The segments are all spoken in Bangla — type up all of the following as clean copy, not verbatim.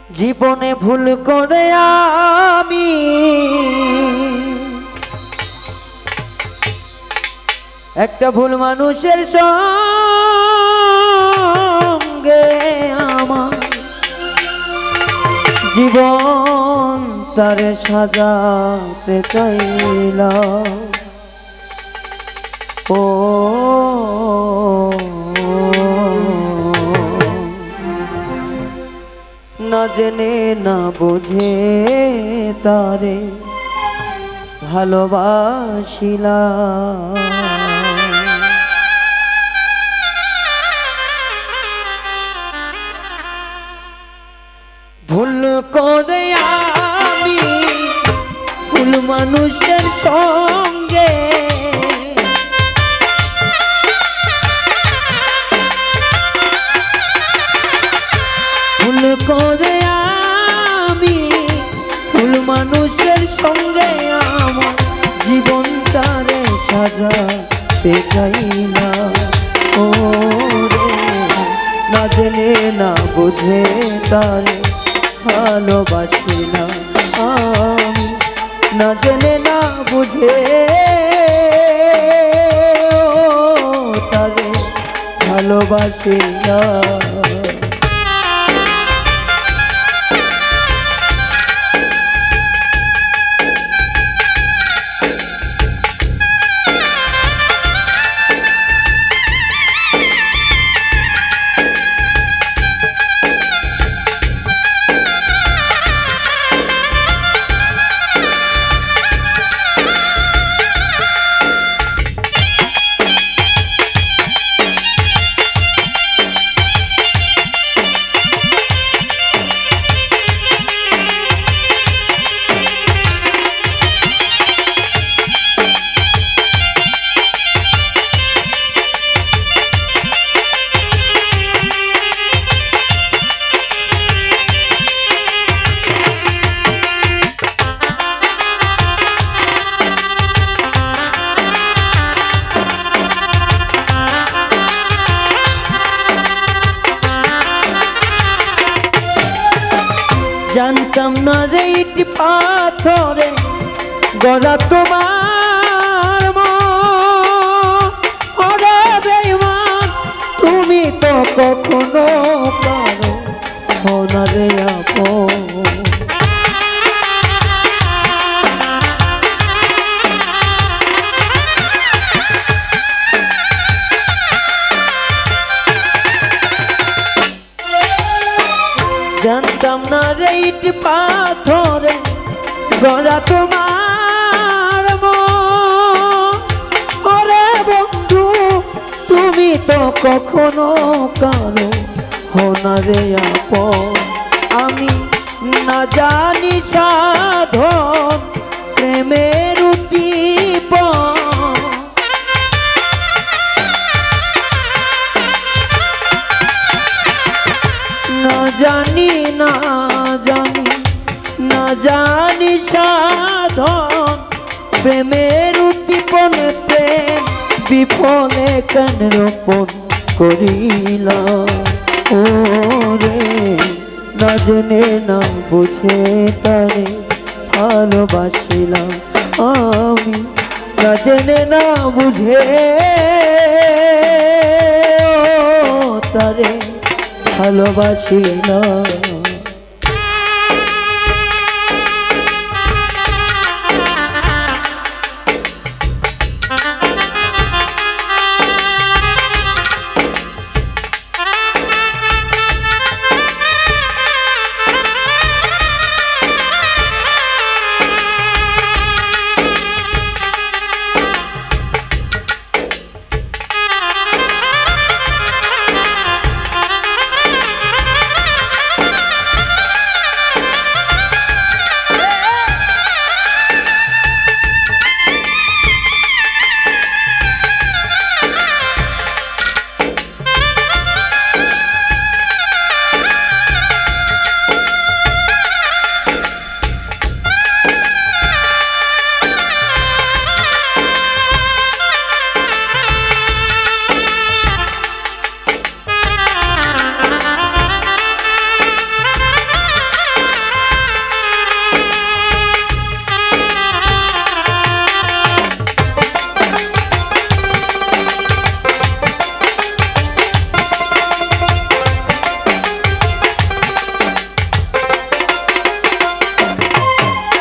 জীবনে ভুল করে আমি একটা ভুল মানুষের সঙ্গে আমার জীবন তারে সাজাতে চাইলাম। ও না জেনে না বুঝে তারে ভালোবাসিলাম। ভুল করে আমি ভুল মানুষের সঙ্গে ভুল করে আমি ভুল মানুষের সঙ্গে আমার জীবনটারে সাজাতে চাইলাম। ও রে না জেনে না বুঝে তারে ভালোবাসিলাম আমি, না জেনে না বুঝে তারে ভালোবাসিলাম। জানতাম না রে ইট পাথরে গড়া তোমার মরে বেঈমান, তুমি তো কখনো পারো না রে আপন। জানতাম না রে ইট পাথরে গড়া তোমার মরে বন্ধু, তুমি তো কখনো কারো না রে আপন। আমি না জানি সাধন প্রেমের উদ্দীপন, না জানি না জানি না জানি সাধন প্রেমের উদ্দীপনে প্রেম বিফলে কেন রোপণ করিলাম। ও রে না জেনে না বুঝে তারে ভালোবাসিলাম আমি, না জেনে না বুঝে তারে ভালোবাসিলাম।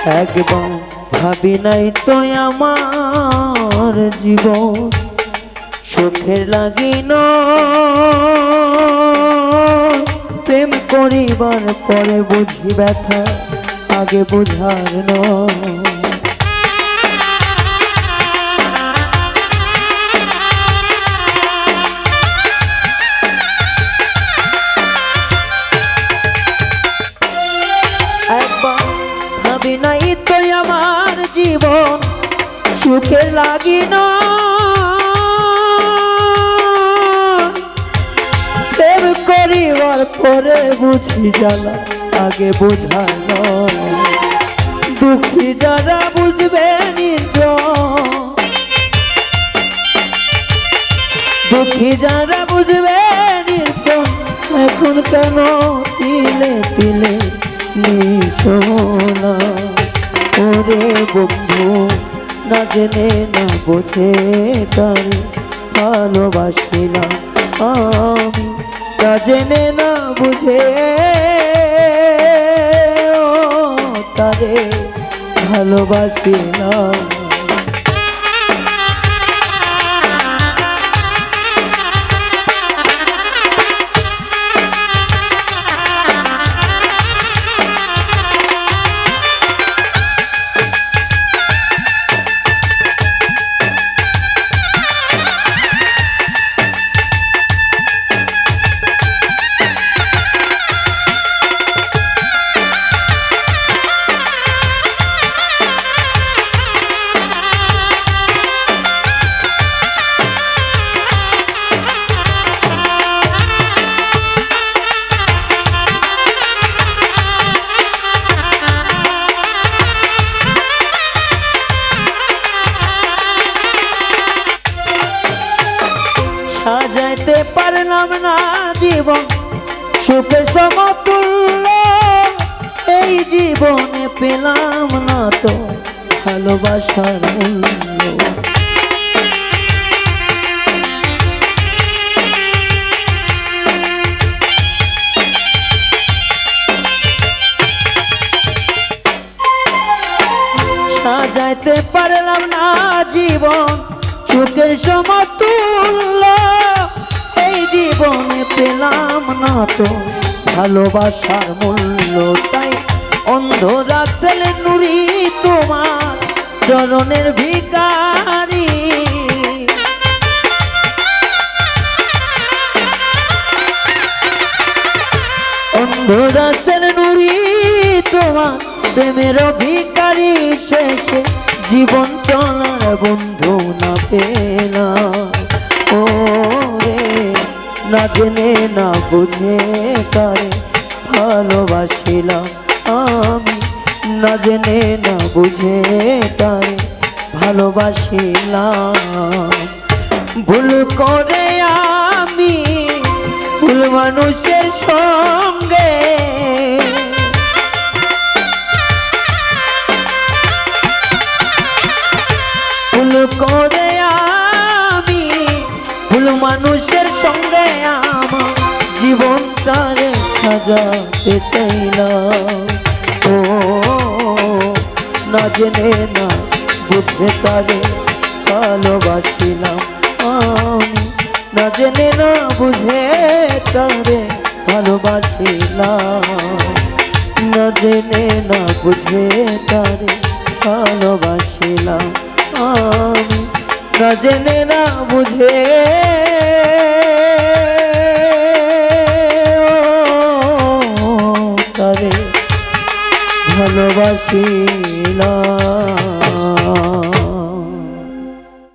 একবার ভাবি নাই তো আমার জীবন সুখের লাগিন প্রেম করিবার পরে বুঝি ব্যথা আগে বুঝার নয়। একবার ভাবি নাই তো আমার জীবন সুখের লাগিন প্রেম করিবার পরে বুঝি জ্বালা আগে বুঝানো। দুঃখী যারা বুঝবে দুঃখী যারা বুঝবে এখন কেন তিলে তিলে নিশোনা। ওরে বন্ধু না জেনে না বোঝে তারে ভালোবাসিলাম আমি, না জেনে না বুঝে তারে ভালোবাসিলাম। সাজাইতে পারলাম না জীবন সুখের সমতুল্য, এই জীবনে পেলাম না তো ভালোবাসার মূল্য। সাজাইতে পারলাম না জীবন সুখের সমতুল্য, এই জীবনে পেলাম না তো ভালোবাসার মূল্য। তাই অন্ধ রাসেল নুরি তোমার চরণের ভিখারি, অন্ধ রাসেল নুরি তোমার প্রেমের ভিখারি। শেষে জীবন চলার বন্ধু না পেলাম। ও রে না জেনে না বুঝে তারে ভালোবাসিলাম আমি, না জেনে না বুঝে তারে ভালোবাসিলাম। ভুল করে আমি ভুল মানুষের সঙ্গে, ভুল করে আমি ভুল মানুষের সঙ্গে আমার জীবনটারে সাজাতে চাইলাম। ও না জেনে না বুঝে তারে ভালোবাসিলাম আমি, না জেনে না বুঝে তারে ভালোবাসিলাম, না জেনে না বুঝে তারে ভালোবাসিলাম আমি, না জেনে না বুঝে তারে ভালোবাসিলাম।